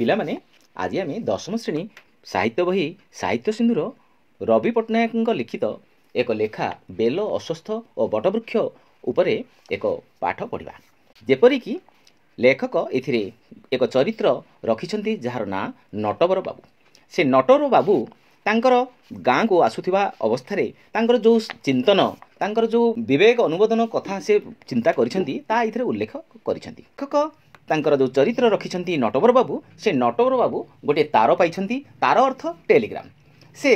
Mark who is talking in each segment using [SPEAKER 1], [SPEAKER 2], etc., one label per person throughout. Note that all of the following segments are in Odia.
[SPEAKER 1] ପିଲାମାନେ ଆଜି ଆମେ ଦଶମ ଶ୍ରେଣୀ ସାହିତ୍ୟ ବହି ସାହିତ୍ୟ ସିନ୍ଧୁର ରବି ପଟ୍ଟନାୟକଙ୍କ ଲିଖିତ ଏକ ଲେଖା ବେଲ ଅଶ୍ୱତ୍ଥ ଓ ବଟବୃକ୍ଷ ଉପରେ ଏକ ପାଠ ପଢ଼ିବା। ଯେପରିକି ଲେଖକ ଏଥିରେ ଏକ ଚରିତ୍ର ରଖିଛନ୍ତି ଯାହାର ନାଁ ନଟବର ବାବୁ। ସେ ନଟବର ବାବୁ ତାଙ୍କର ଗାଁକୁ ଆସୁଥିବା ଅବସ୍ଥାରେ ତାଙ୍କର ଯେଉଁ ଚିନ୍ତନ, ତାଙ୍କର ଯେଉଁ ବିବେକ ଅନୁବୋଧନ କଥା ସେ ଚିନ୍ତା କରିଛନ୍ତି ତାହା ଏଥିରେ ଉଲ୍ଲେଖ କରିଛନ୍ତି। ଲେଖକ ତାଙ୍କର ଯେଉଁ ଚରିତ୍ର ରଖିଛନ୍ତି ନଟବର ବାବୁ, ସେ ନଟବର ବାବୁ ଗୋଟିଏ ତାର ପାଇଛନ୍ତି। ତାର ଅର୍ଥ ଟେଲିଗ୍ରାମ। ସେ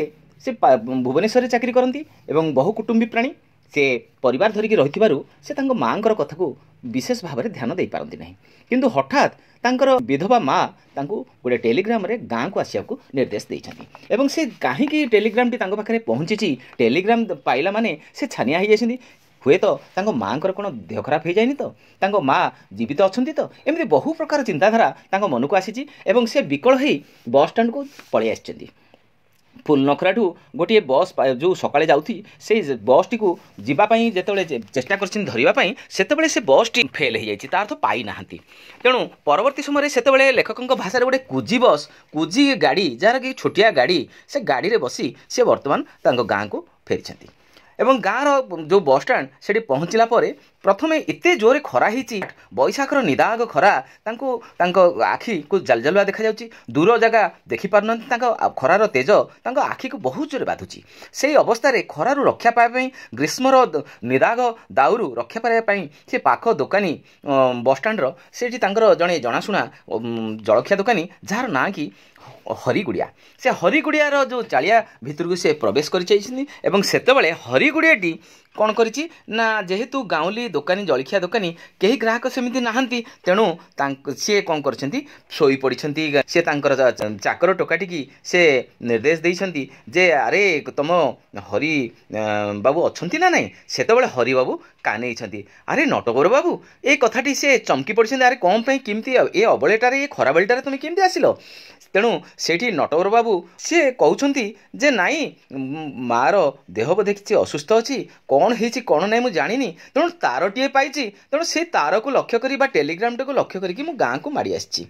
[SPEAKER 1] ଭୁବନେଶ୍ୱରରେ ଚାକିରି କରନ୍ତି ଏବଂ ବହୁ କୁଟୁମ୍ବୀ ପ୍ରାଣୀ। ସେ ପରିବାର ଧରିକି ରହିଥିବାରୁ ସେ ତାଙ୍କ ମାଆଙ୍କର କଥାକୁ ବିଶେଷ ଭାବରେ ଧ୍ୟାନ ଦେଇପାରନ୍ତି ନାହିଁ। କିନ୍ତୁ ହଠାତ୍ ତାଙ୍କର ବିଧବା ମା ତାଙ୍କୁ ଗୋଟିଏ ଟେଲିଗ୍ରାମରେ ଗାଁକୁ ଆସିବାକୁ ନିର୍ଦ୍ଦେଶ ଦେଇଛନ୍ତି ଏବଂ ସେ କାହିଁକି ଟେଲିଗ୍ରାମଟି ତାଙ୍କ ପାଖରେ ପହଞ୍ଚିଛି, ଟେଲିଗ୍ରାମ ପାଇଲା ମାନେ ସେ ଛାନିଆ ହୋଇଯାଇଛନ୍ତି। ହୁଏତ ତାଙ୍କ ମାଆଙ୍କର କ'ଣ ଦେହ ଖରାପ ହୋଇଯାଇନି ତ, ତାଙ୍କ ମା ଜୀବିତ ଅଛନ୍ତି ତ, ଏମିତି ବହୁ ପ୍ରକାର ଚିନ୍ତାଧାରା ତାଙ୍କ ମନକୁ ଆସିଛି ଏବଂ ସେ ବିକଳ ହୋଇ ବସ୍ ଷ୍ଟାଣ୍ଡକୁ ପଳାଇ ଆସିଛନ୍ତି। ଫୁଲନଖରାଠୁ ଗୋଟିଏ ବସ୍ ଯେଉଁ ସକାଳେ ଯାଉଛି ସେଇ ବସ୍ଟିକୁ ଯିବା ପାଇଁ ଯେତେବେଳେ ଚେଷ୍ଟା କରିଛନ୍ତି ଧରିବା ପାଇଁ, ସେତେବେଳେ ସେ ବସ୍ଟି ଫେଲ୍ ହୋଇଯାଇଛି, ତା ଅର୍ଥ ପାଇନାହାନ୍ତି। ତେଣୁ ପରବର୍ତ୍ତୀ ସମୟରେ ସେତେବେଳେ ଲେଖକଙ୍କ ଭାଷାରେ ଗୋଟେ କୁଜି ବସ୍, କୁଜି ଗାଡ଼ି, ଯାହାର କି ଛୋଟିଆ ଗାଡ଼ି, ସେ ଗାଡ଼ିରେ ବସି ସେ ବର୍ତ୍ତମାନ ତାଙ୍କ ଗାଁକୁ ଫେରିଛନ୍ତି ଏବଂ ଗାଁର ଯେଉଁ ବସ୍ଷ୍ଟାଣ୍ଡ ସେଠି ପହଞ୍ଚିଲା ପରେ ପ୍ରଥମେ ଏତେ ଜୋରରେ ଖରା ହେଇଛି, ବୈଶାଖର ନିଦାଗ ଖରା ତାଙ୍କୁ ତାଙ୍କ ଆଖିକୁ ଜାଲଜାଲୁଆ ଦେଖାଯାଉଛି। ଦୂର ଜାଗା ଦେଖିପାରୁନାହାନ୍ତି, ତାଙ୍କ ଖରାର ତେଜ ତାଙ୍କ ଆଖିକୁ ବହୁତ ଜୋରେ ବାଧୁଛି। ସେହି ଅବସ୍ଥାରେ ଖରାରୁ ରକ୍ଷା ପାଇବା ପାଇଁ, ଗ୍ରୀଷ୍ମର ନିଦାଗ ଦାଉରୁ ରକ୍ଷା ପାଇବା ପାଇଁ ସେ ପାଖ ଦୋକାନୀ ବସ୍ଷ୍ଟାଣ୍ଡର ସେଠି ତାଙ୍କର ଜଣେ ଜଣାଶୁଣା ଜଳଖିଆ ଦୋକାନୀ, ଯାହାର ନାଁ କି ହରିଗୁଡ଼ିଆ, ସେ ହରିଗୁଡ଼ିଆର ଯେଉଁ ଚାଳିଆ ଭିତରକୁ ସେ ପ୍ରବେଶ କରିଯାଇଛନ୍ତି ଏବଂ ସେତେବେଳେ ହରିଗୁଡ଼ିଆଟି କ'ଣ କରିଛି ନା, ଯେହେତୁ ଗାଉଁଲି ଦୋକାନୀ, ଜଳଖିଆ ଦୋକାନୀ, କେହି ଗ୍ରାହକ ସେମିତି ନାହାନ୍ତି, ତେଣୁ ସିଏ କ'ଣ କରିଛନ୍ତି, ଶୋଇପଡ଼ିଛନ୍ତି। ସେ ତାଙ୍କର ଚାକର ଟୋକାଟିକି ସେ ନିର୍ଦ୍ଦେଶ ଦେଇଛନ୍ତି ଯେ ଆରେ ତମ ହରି ବାବୁ ଅଛନ୍ତି ନା ନାହିଁ। ସେତେବେଳେ ହରିବାବୁ କାନେଇଛନ୍ତି, ଆରେ ନଟବର ବାବୁ, ଏ କଥାଟି ସେ ଚମକି ପଡ଼ିଛନ୍ତି, ଆରେ କ'ଣ ପାଇଁ, କେମିତି ଏ ଅବଳେଟାରେ, ଏ ଖରାବେଳଟାରେ ତୁମେ କେମିତି ଆସିଲ। ତେଣୁ ସେଇଠି ନଟବର ବାବୁ ସିଏ କହୁଛନ୍ତି ଯେ ନାଇଁ, ମାଆର ଦେହ ବୋଧେ କିଛି ଅସୁସ୍ଥ ଅଛି, କ'ଣ ହେଇଛି କ'ଣ ନାହିଁ ମୁଁ ଜାଣିନି, ତେଣୁ ତାରଟିଏ ପାଇଛି, ତେଣୁ ସେ ତାରକୁ ଲକ୍ଷ୍ୟ କରି ବା ଟେଲିଗ୍ରାମଟାକୁ ଲକ୍ଷ୍ୟ କରିକି ମୁଁ ଗାଁକୁ ମାଡ଼ି ଆସିଛି।